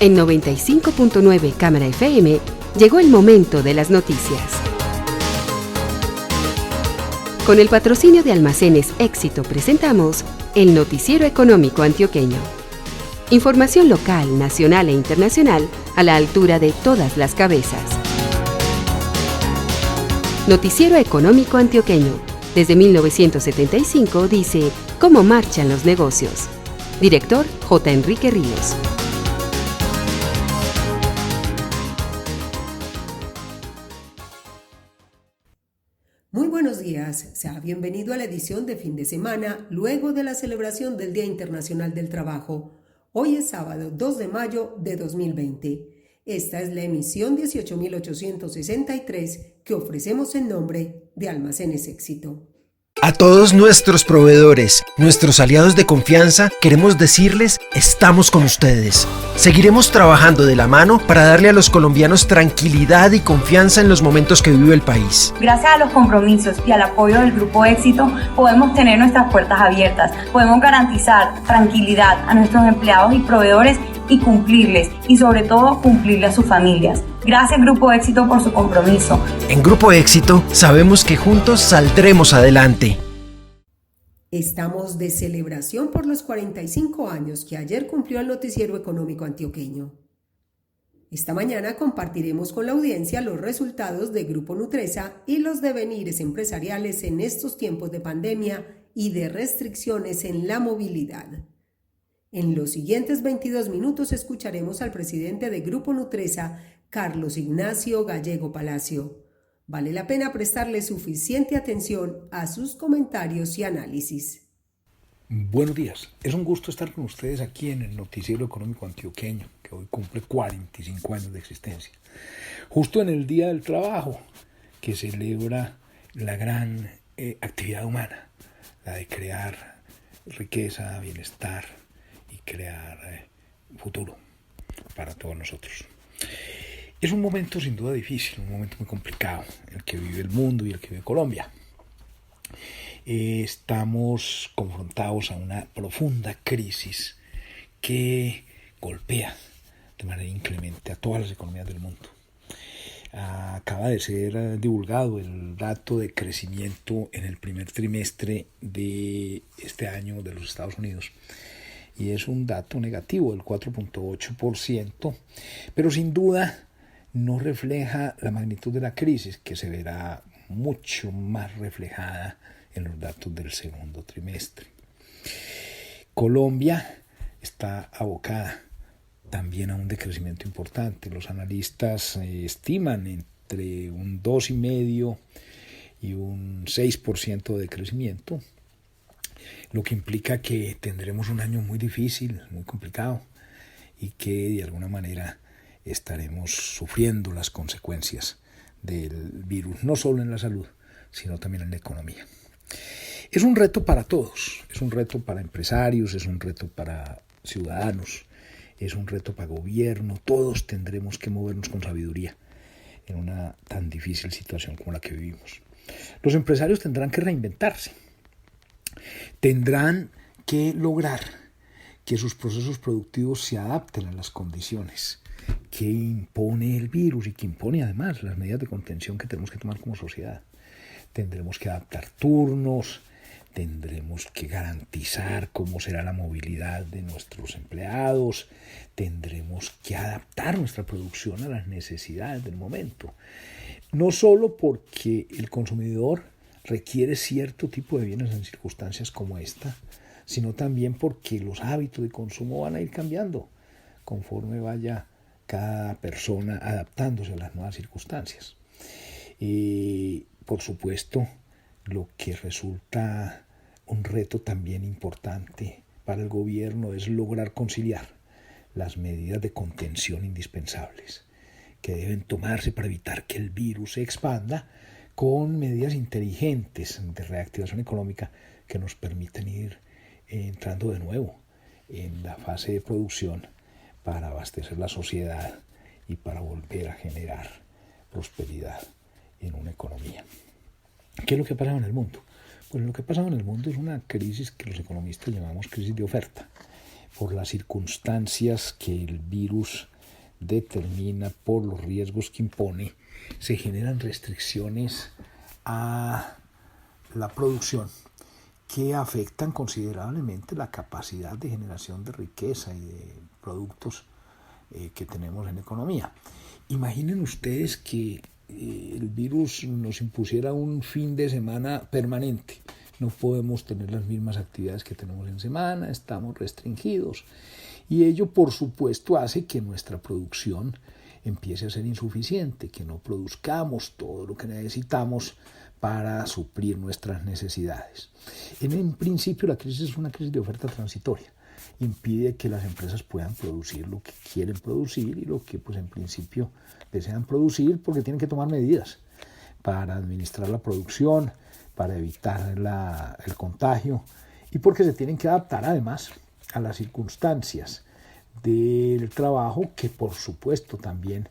En 95.9 Cámara FM llegó el momento de las noticias. Con el patrocinio de Almacenes Éxito presentamos el Noticiero Económico Antioqueño. Información local, nacional e internacional a la altura de todas las cabezas. Noticiero Económico Antioqueño. Desde 1975 dice cómo marchan los negocios. Director J. Enrique Ríos. Muy buenos días, sea bienvenido a la edición de fin de semana luego de la celebración del Día Internacional del Trabajo. Hoy es sábado 2 de mayo de 2020. Esta es la emisión 18.863 que ofrecemos en nombre de Almacenes Éxito. A todos nuestros proveedores, nuestros aliados de confianza, queremos decirles, estamos con ustedes. Seguiremos trabajando de la mano para darle a los colombianos tranquilidad y confianza en los momentos que vive el país. Gracias a los compromisos y al apoyo del Grupo Éxito, podemos tener nuestras puertas abiertas. Podemos garantizar tranquilidad a nuestros empleados y proveedores y cumplirles, y sobre todo cumplirle a sus familias. Gracias Grupo Éxito por su compromiso. En Grupo Éxito sabemos que juntos saldremos adelante. Estamos de celebración por los 45 años que ayer cumplió el Noticiero Económico Antioqueño. Esta mañana compartiremos con la audiencia los resultados de Grupo Nutresa y los devenires empresariales en estos tiempos de pandemia y de restricciones en la movilidad. En los siguientes 22 minutos escucharemos al presidente de Grupo Nutresa, Carlos Ignacio Gallego Palacio. Vale la pena prestarle suficiente atención a sus comentarios y análisis. Buenos días, es un gusto estar con ustedes aquí en el Noticiero Económico Antioqueño, que hoy cumple 45 años de existencia. Justo en el Día del Trabajo, que celebra la gran actividad humana, la de crear riqueza, bienestar y crear futuro para todos nosotros. Es un momento sin duda difícil, un momento muy complicado, el que vive el mundo y el que vive Colombia. Estamos confrontados a una profunda crisis que golpea de manera inclemente a todas las economías del mundo. Acaba de ser divulgado el dato de crecimiento en el primer trimestre de este año de los Estados Unidos. Y es un dato negativo del 4.8%, pero sin duda no refleja la magnitud de la crisis, que se verá mucho más reflejada en los datos del segundo trimestre. Colombia está abocada también a un decrecimiento importante. Los analistas estiman entre un 2,5% y un 6% de crecimiento, lo que implica que tendremos un año muy difícil, muy complicado, y que de alguna manera estaremos sufriendo las consecuencias del virus, no solo en la salud, sino también en la economía. Es un reto para todos, es un reto para empresarios, es un reto para ciudadanos, es un reto para gobierno. Todos tendremos que movernos con sabiduría en una tan difícil situación como la que vivimos. Los empresarios tendrán que reinventarse, tendrán que lograr que sus procesos productivos se adapten a las condiciones que impone el virus y que impone además las medidas de contención que tenemos que tomar como sociedad. Tendremos que adaptar turnos, tendremos que garantizar cómo será la movilidad de nuestros empleados, tendremos que adaptar nuestra producción a las necesidades del momento. No solo porque el consumidor requiere cierto tipo de bienes en circunstancias como esta, sino también porque los hábitos de consumo van a ir cambiando conforme vaya cada persona adaptándose a las nuevas circunstancias. Y por supuesto, lo que resulta un reto también importante para el gobierno es lograr conciliar las medidas de contención indispensables que deben tomarse para evitar que el virus se expanda, con medidas inteligentes de reactivación económica que nos permiten ir entrando de nuevo en la fase de producción para abastecer la sociedad y para volver a generar prosperidad en una economía. ¿Qué es lo que ha pasado en el mundo? Pues lo que ha pasado en el mundo es una crisis que los economistas llamamos crisis de oferta. por las circunstancias que el virus determina, por los riesgos que impone, se generan restricciones a la producción que afectan considerablemente la capacidad de generación de riqueza y de productos que tenemos en economía. Imaginen ustedes que el virus nos impusiera un fin de semana permanente. No podemos tener las mismas actividades que tenemos en semana, estamos restringidos. Y ello, por supuesto, hace que nuestra producción empiece a ser insuficiente, que no produzcamos todo lo que necesitamos para suplir nuestras necesidades. En principio, la crisis es una crisis de oferta transitoria. Impide que las empresas puedan producir lo que quieren producir y lo que, pues, en principio desean producir, porque tienen que tomar medidas para administrar la producción, para evitar el contagio y porque se tienen que adaptar además a las circunstancias del trabajo, que por supuesto también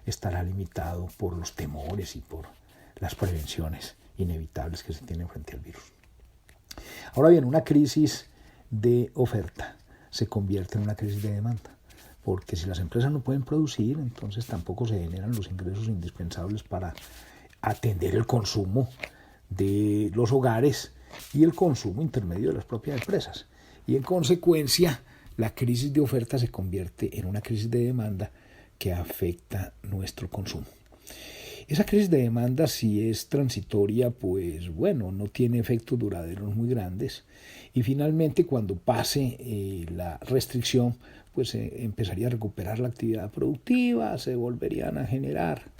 estará limitado por los temores y por las prevenciones inevitables que se tienen frente al virus. Ahora bien, una crisis de oferta se convierte en una crisis de demanda, porque si las empresas no pueden producir, entonces tampoco se generan los ingresos indispensables para atender el consumo de los hogares y el consumo intermedio de las propias empresas. Y en consecuencia, la crisis de oferta se convierte en una crisis de demanda que afecta nuestro consumo. Esa crisis de demanda, si es transitoria, pues bueno, no tiene efectos duraderos muy grandes. Y finalmente, cuando pase la restricción, pues empezaría a recuperar la actividad productiva, se volverían a generar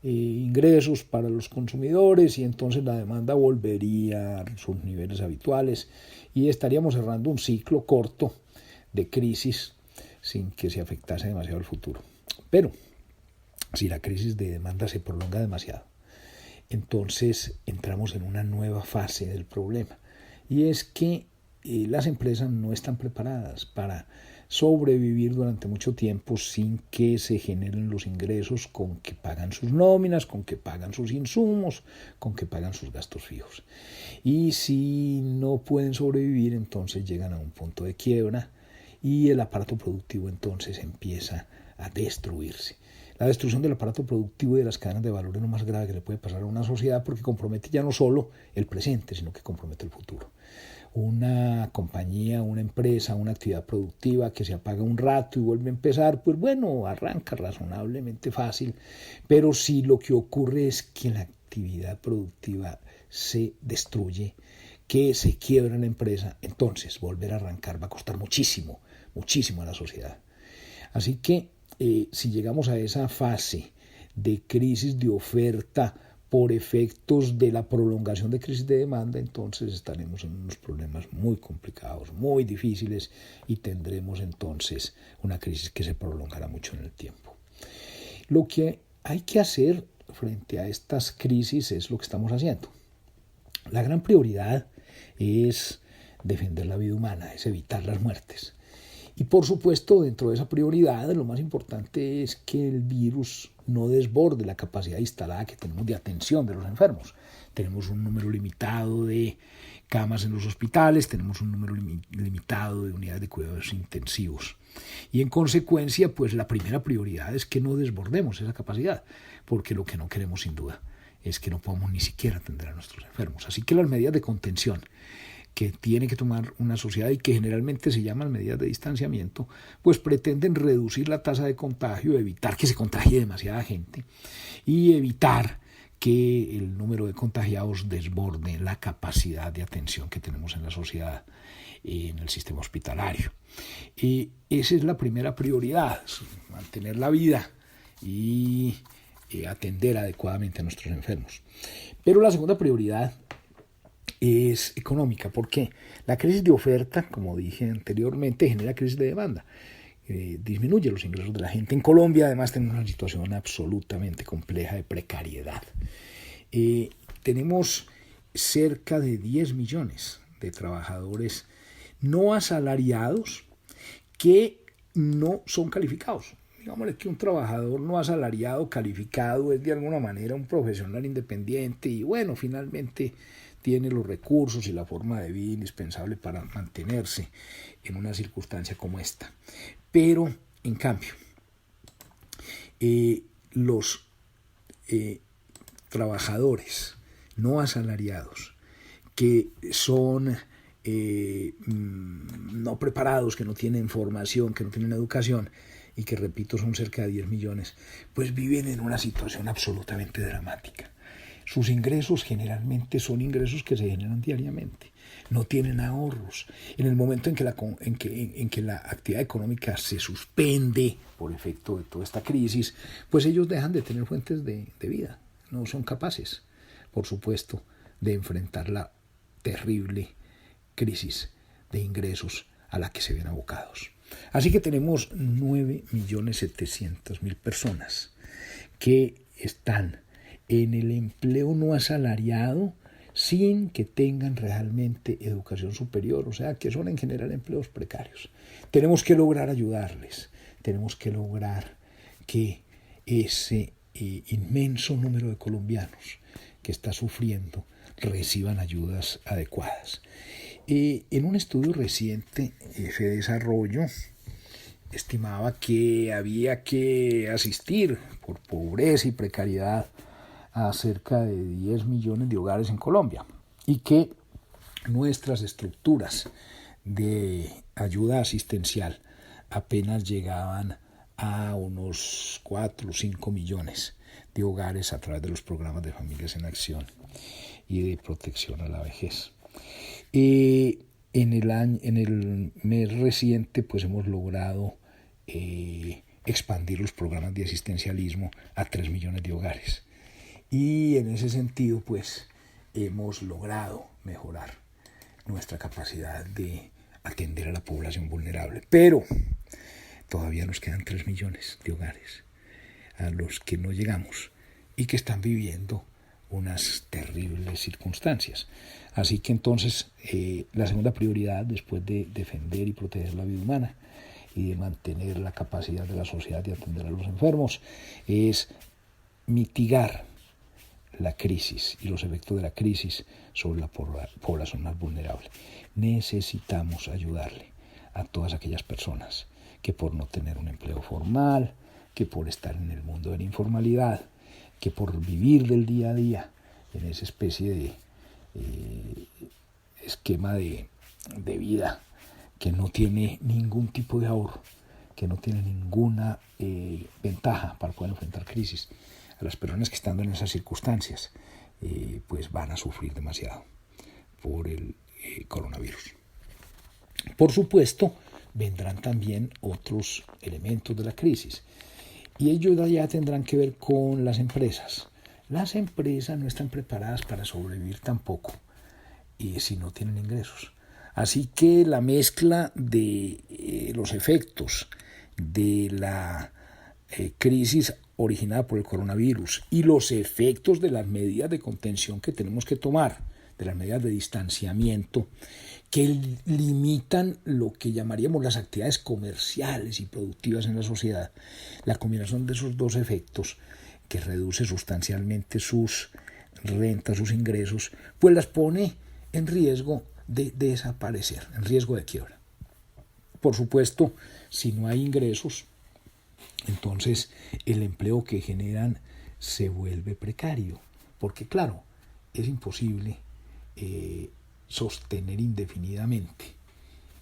ingresos para los consumidores y entonces la demanda volvería a sus niveles habituales y estaríamos cerrando un ciclo corto de crisis sin que se afectase demasiado el futuro. Pero si la crisis de demanda se prolonga demasiado, entonces entramos en una nueva fase del problema, y es que las empresas no están preparadas para sobrevivir durante mucho tiempo sin que se generen los ingresos con que pagan sus nóminas, con que pagan sus insumos, con que pagan sus gastos fijos. Y si no pueden sobrevivir, entonces llegan a un punto de quiebra y el aparato productivo entonces empieza a destruirse. La destrucción del aparato productivo y de las cadenas de valor es lo más grave que le puede pasar a una sociedad, porque compromete ya no solo el presente, sino que compromete el futuro. Una compañía, una empresa, una actividad productiva que se apaga un rato y vuelve a empezar, pues bueno, arranca razonablemente fácil, pero si lo que ocurre es que la actividad productiva se destruye, que se quiebra la empresa, entonces volver a arrancar va a costar muchísimo, muchísimo a la sociedad. Así que si llegamos a esa fase de crisis de oferta por efectos de la prolongación de crisis de demanda, entonces estaremos en unos problemas muy complicados, muy difíciles, y tendremos entonces una crisis que se prolongará mucho en el tiempo. Lo que hay que hacer frente a estas crisis es lo que estamos haciendo. La gran prioridad es defender la vida humana, es evitar las muertes. Y por supuesto, dentro de esa prioridad, lo más importante es que el virus no desborde la capacidad instalada que tenemos de atención de los enfermos. Tenemos un número limitado de camas en los hospitales, tenemos un número limitado de unidades de cuidados intensivos. Y en consecuencia, pues la primera prioridad es que no desbordemos esa capacidad, porque lo que no queremos sin duda es que no podamos ni siquiera atender a nuestros enfermos. Así que las medidas de contención que tiene que tomar una sociedad, y que generalmente se llaman medidas de distanciamiento, pues pretenden reducir la tasa de contagio, evitar que se contagie demasiada gente y evitar que el número de contagiados desborde la capacidad de atención que tenemos en la sociedad, en el sistema hospitalario. Esa es la primera prioridad, mantener la vida y atender adecuadamente a nuestros enfermos. Pero la segunda prioridad es económica, porque la crisis de oferta, como dije anteriormente, genera crisis de demanda, disminuye los ingresos de la gente. En Colombia, además, tenemos una situación absolutamente compleja de precariedad. Tenemos cerca de 10 millones de trabajadores no asalariados que no son calificados. Digámosle que un trabajador no asalariado calificado es de alguna manera un profesional independiente y bueno, finalmente tiene los recursos y la forma de vida indispensable para mantenerse en una circunstancia como esta. Pero, en cambio, los trabajadores no asalariados que son no preparados, que no tienen formación, que no tienen educación y que, repito, son cerca de 10 millones, pues viven en una situación absolutamente dramática. Sus ingresos generalmente son ingresos que se generan diariamente, no tienen ahorros. En el momento en que la actividad económica se suspende por efecto de toda esta crisis, pues ellos dejan de tener fuentes de vida, no son capaces, por supuesto, de enfrentar la terrible crisis de ingresos a la que se ven abocados. Así que tenemos 9.700.000 personas que están en el empleo no asalariado sin que tengan realmente educación superior, o sea, que son en general empleos precarios. Tenemos que lograr ayudarles, tenemos que lograr que ese inmenso número de colombianos que está sufriendo reciban ayudas adecuadas. En un estudio reciente, ese desarrollo estimaba que había que asistir por pobreza y precariedad a cerca de 10 millones de hogares en Colombia y que nuestras estructuras de ayuda asistencial apenas llegaban a unos 4 o 5 millones de hogares a través de los programas de Familias en Acción y de protección a la vejez. En el mes reciente pues hemos logrado expandir los programas de asistencialismo a 3 millones de hogares y en ese sentido pues hemos logrado mejorar nuestra capacidad de atender a la población vulnerable, pero todavía nos quedan 3 millones de hogares a los que no llegamos y que están viviendo unas terribles circunstancias. Así que entonces la segunda prioridad, después de defender y proteger la vida humana y de mantener la capacidad de la sociedad de atender a los enfermos, es mitigar la crisis y los efectos de la crisis sobre la población más vulnerable. Necesitamos ayudarle a todas aquellas personas que por no tener un empleo formal, que por estar en el mundo de la informalidad, que por vivir del día a día en esa especie de esquema de vida que no tiene ningún tipo de ahorro, que no tiene ninguna ventaja para poder enfrentar crisis, a las personas que estando en esas circunstancias pues van a sufrir demasiado por el coronavirus. Por supuesto, vendrán también otros elementos de la crisis y ellos ya tendrán que ver con las empresas. Las empresas no están preparadas para sobrevivir tampoco si no tienen ingresos. Así que la mezcla de los efectos de la crisis originada por el coronavirus y los efectos de las medidas de contención que tenemos que tomar, de las medidas de distanciamiento, que limitan lo que llamaríamos las actividades comerciales y productivas en la sociedad, la combinación de esos dos efectos, que reduce sustancialmente sus rentas, sus ingresos, pues las pone en riesgo de desaparecer, en riesgo de quiebra. Por supuesto, si no hay ingresos, entonces el empleo que generan se vuelve precario, porque claro, es imposible sostener indefinidamente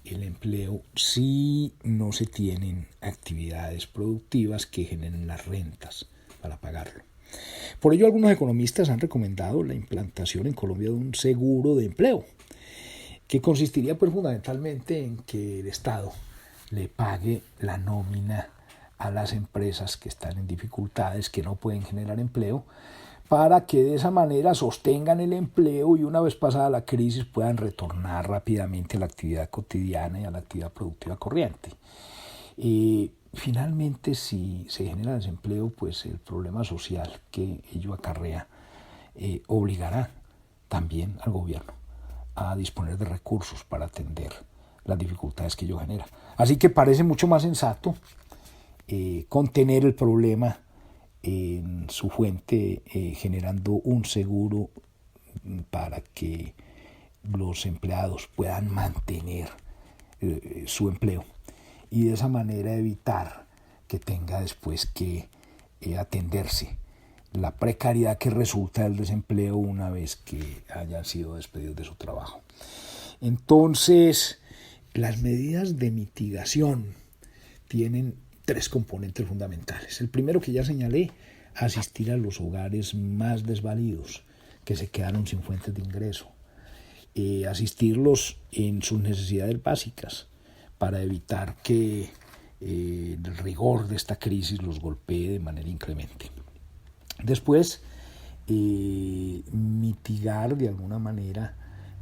el empleo si no se tienen actividades productivas que generen las rentas para pagarlo. Por ello, algunos economistas han recomendado la implantación en Colombia de un seguro de empleo, que consistiría pues fundamentalmente en que el Estado le pague la nómina a las empresas que están en dificultades, que no pueden generar empleo, para que de esa manera sostengan el empleo y una vez pasada la crisis puedan retornar rápidamente a la actividad cotidiana y a la actividad productiva corriente. Finalmente, si se genera desempleo, pues el problema social que ello acarrea obligará también al gobierno a disponer de recursos para atender las dificultades que ello genera. Así que parece mucho más sensato contener el problema en su fuente generando un seguro para que los empleados puedan mantener su empleo y de esa manera evitar que tenga después que atenderse la precariedad que resulta del desempleo una vez que hayan sido despedidos de su trabajo. Entonces, las medidas de mitigación tienen 3 componentes fundamentales. El primero, que ya señalé, asistir a los hogares más desvalidos que se quedaron sin fuentes de ingreso. Asistirlos en sus necesidades básicas para evitar que el rigor de esta crisis los golpee de manera inclemente. Después, mitigar de alguna manera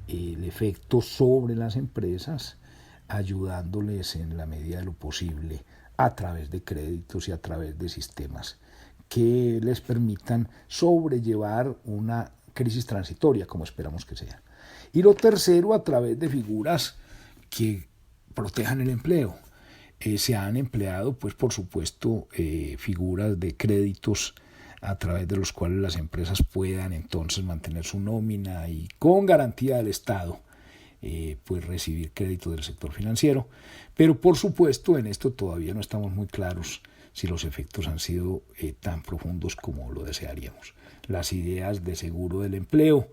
el efecto sobre las empresas, ayudándoles en la medida de lo posible a través de créditos y a través de sistemas que les permitan sobrellevar una crisis transitoria, como esperamos que sea. Y lo tercero, a través de figuras que protejan el empleo. Se han empleado, pues por supuesto, figuras de créditos a través de los cuales las empresas puedan entonces mantener su nómina y con garantía del Estado pues recibir crédito del sector financiero. Pero por supuesto en esto todavía no estamos muy claros si los efectos han sido tan profundos como lo desearíamos. Las ideas de seguro del empleo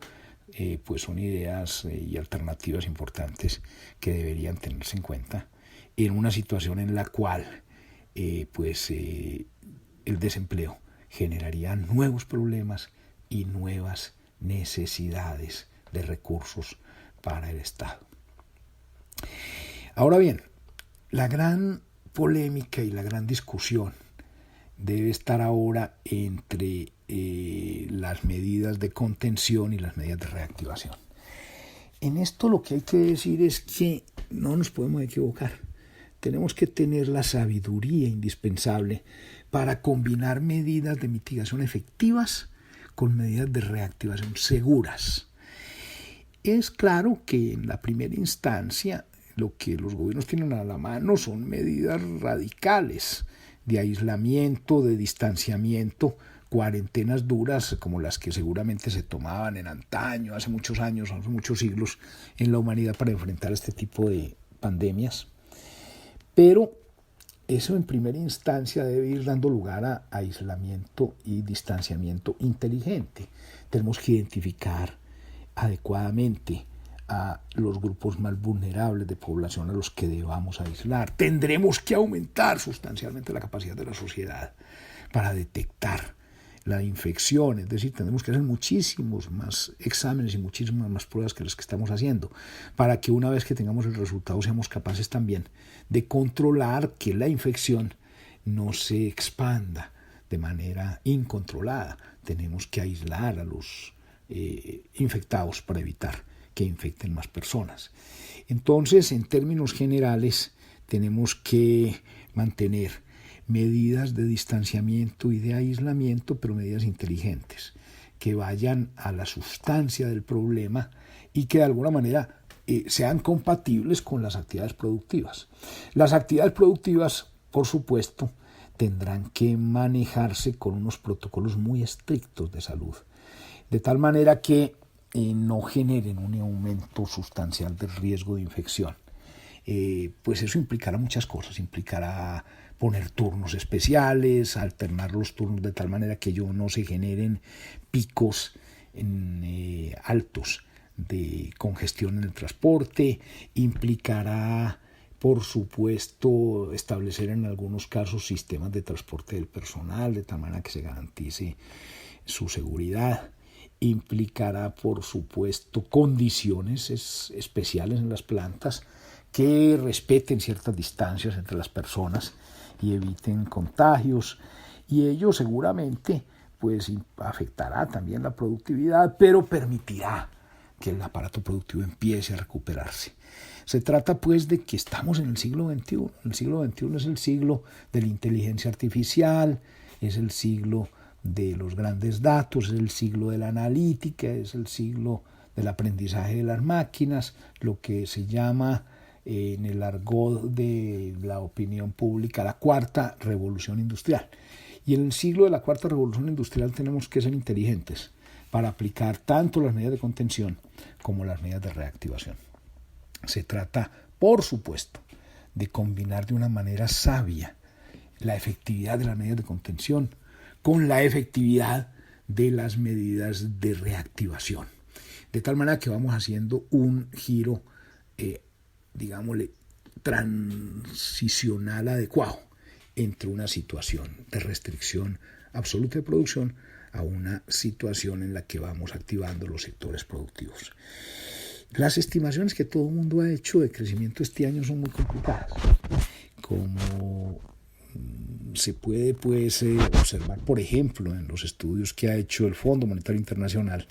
pues son ideas y alternativas importantes que deberían tenerse en cuenta en una situación en la cual el desempleo generaría nuevos problemas y nuevas necesidades de recursos para el Estado. Ahora bien, la gran polémica y la gran discusión debe estar ahora entre las medidas de contención y las medidas de reactivación. En esto lo que hay que decir es que no nos podemos equivocar. Tenemos que tener la sabiduría indispensable para combinar medidas de mitigación efectivas con medidas de reactivación seguras. Es claro que en la primera instancia lo que los gobiernos tienen a la mano son medidas radicales de aislamiento, de distanciamiento, cuarentenas duras como las que seguramente se tomaban en antaño, hace muchos años, hace muchos siglos en la humanidad para enfrentar este tipo de pandemias. Pero eso en primera instancia debe ir dando lugar a aislamiento y distanciamiento inteligente. Tenemos que identificar adecuadamente a los grupos más vulnerables de población a los que debamos aislar. Tendremos que aumentar sustancialmente la capacidad de la sociedad para detectar la infección, es decir, tenemos que hacer muchísimos más exámenes y muchísimas más pruebas que las que estamos haciendo, para que una vez que tengamos el resultado seamos capaces también de controlar que la infección no se expanda de manera incontrolada. Tenemos que aislar a los infectados para evitar que infecten más personas. Entonces, en términos generales, tenemos que mantener medidas de distanciamiento y de aislamiento, pero medidas inteligentes, que vayan a la sustancia del problema y que de alguna manera sean compatibles con las actividades productivas. Las actividades productivas, por supuesto, tendrán que manejarse con unos protocolos muy estrictos de salud, de tal manera que no generen un aumento sustancial del riesgo de infección. Pues eso implicará muchas cosas, implicará poner turnos especiales, alternar los turnos de tal manera que no se generen picos altos de congestión en el transporte, implicará, por supuesto, establecer en algunos casos sistemas de transporte del personal de tal manera que se garantice su seguridad, implicará, por supuesto, condiciones especiales en las plantas que respeten ciertas distancias entre las personas y eviten contagios, y ello seguramente pues afectará también la productividad, pero permitirá que el aparato productivo empiece a recuperarse. Se trata pues de que estamos en el siglo XXI. El siglo XXI es el siglo de la inteligencia artificial, es el siglo de los grandes datos, es el siglo de la analítica, es el siglo del aprendizaje de las máquinas, lo que se llama en el argot de la opinión pública la cuarta revolución industrial. Y en el siglo de la cuarta revolución industrial tenemos que ser inteligentes, para aplicar tanto las medidas de contención como las medidas de reactivación. Se trata, por supuesto, de combinar de una manera sabia la efectividad de las medidas de contención con la efectividad de las medidas de reactivación. De tal manera que vamos haciendo un giro, digámosle, transicional adecuado entre una situación de restricción absoluta de producción a una situación en la que vamos activando los sectores productivos. Las estimaciones que todo el mundo ha hecho de crecimiento este año son muy complicadas. Como se puede observar, por ejemplo, en los estudios que ha hecho el Fondo Monetario Internacional,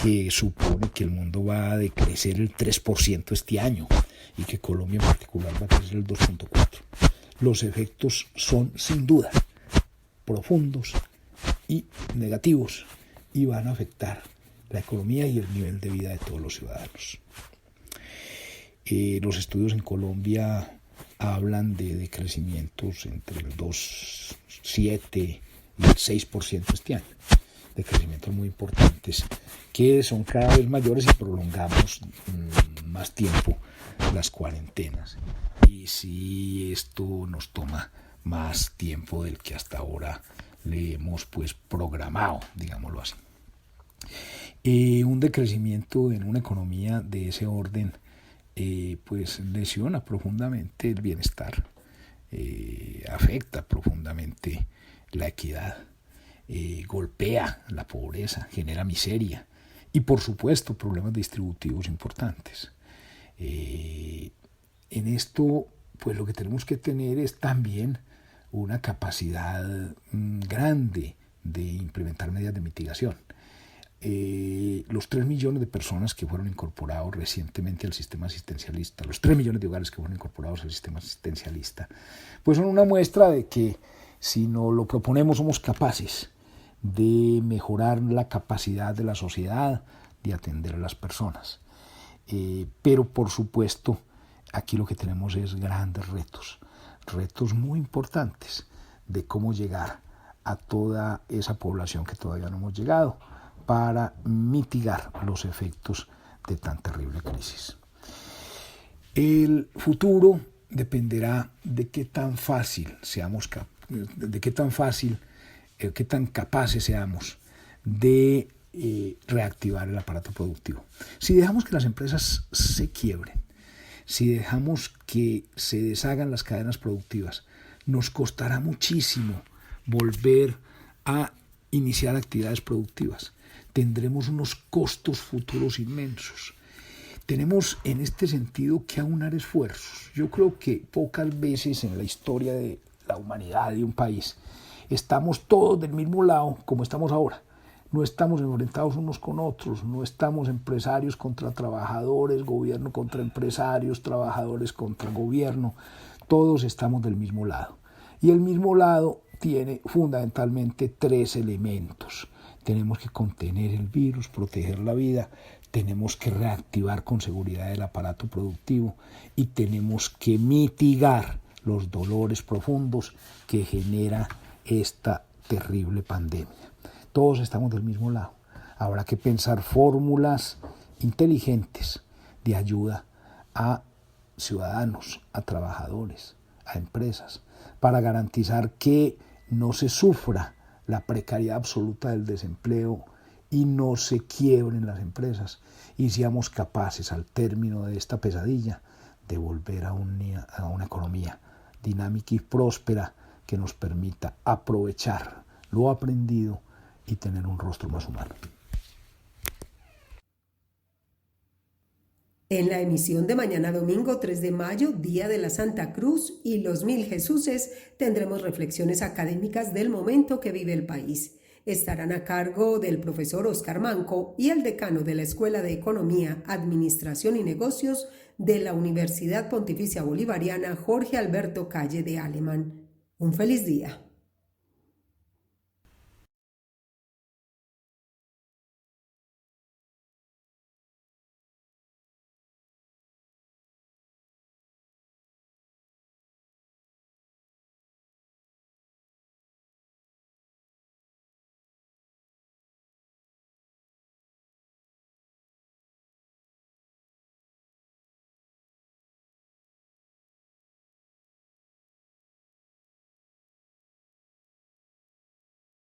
que supone que el mundo va a decrecer el 3% este año y que Colombia en particular va a crecer el 2.4%. Los efectos son sin duda profundos y negativos y van a afectar la economía y el nivel de vida de todos los ciudadanos. Los estudios en Colombia hablan de crecimientos entre el 2,7 y el 6% este año, de crecimientos muy importantes que son cada vez mayores y prolongamos más tiempo las cuarentenas. Y si esto nos toma más tiempo del que hasta ahora le hemos programado, digámoslo así. Un decrecimiento en una economía de ese orden lesiona profundamente el bienestar, afecta profundamente la equidad, golpea la pobreza, genera miseria y por supuesto problemas distributivos importantes. En esto pues lo que tenemos que tener es también una capacidad grande de implementar medidas de mitigación. Los 3 millones de personas que fueron incorporados recientemente al sistema asistencialista, los 3 millones de hogares que fueron incorporados al sistema asistencialista, pues son una muestra de que si nos lo proponemos somos capaces de mejorar la capacidad de la sociedad de atender a las personas. Pero por supuesto, aquí lo que tenemos es grandes retos muy importantes de cómo llegar a toda esa población que todavía no hemos llegado, para mitigar los efectos de tan terrible crisis. El futuro dependerá de qué tan qué tan capaces seamos de reactivar el aparato productivo. Si dejamos que las empresas se quiebren, si dejamos que se deshagan las cadenas productivas, nos costará muchísimo volver a iniciar actividades productivas. Tendremos unos costos futuros inmensos. Tenemos en este sentido que aunar esfuerzos. Yo creo que pocas veces en la historia de la humanidad de un país estamos todos del mismo lado como estamos ahora. No estamos enfrentados unos con otros, no estamos empresarios contra trabajadores, gobierno contra empresarios, trabajadores contra gobierno. Todos estamos del mismo lado. Y el mismo lado tiene fundamentalmente 3 elementos. Tenemos que contener el virus, proteger la vida, tenemos que reactivar con seguridad el aparato productivo y tenemos que mitigar los dolores profundos que genera esta terrible pandemia. Todos estamos del mismo lado. Habrá que pensar fórmulas inteligentes de ayuda a ciudadanos, a trabajadores, a empresas, para garantizar que no se sufra la precariedad absoluta del desempleo y no se quiebren las empresas y seamos capaces al término de esta pesadilla de volver a una economía dinámica y próspera que nos permita aprovechar lo aprendido y tener un rostro más humano. En la emisión de mañana domingo 3 de mayo, Día de la Santa Cruz y los 1000 Jesuses, tendremos reflexiones académicas del momento que vive el país. Estarán a cargo del profesor Oscar Manco y el decano de la Escuela de Economía, Administración y Negocios de la Universidad Pontificia Bolivariana, Jorge Alberto Calle de Alemán. Un feliz día.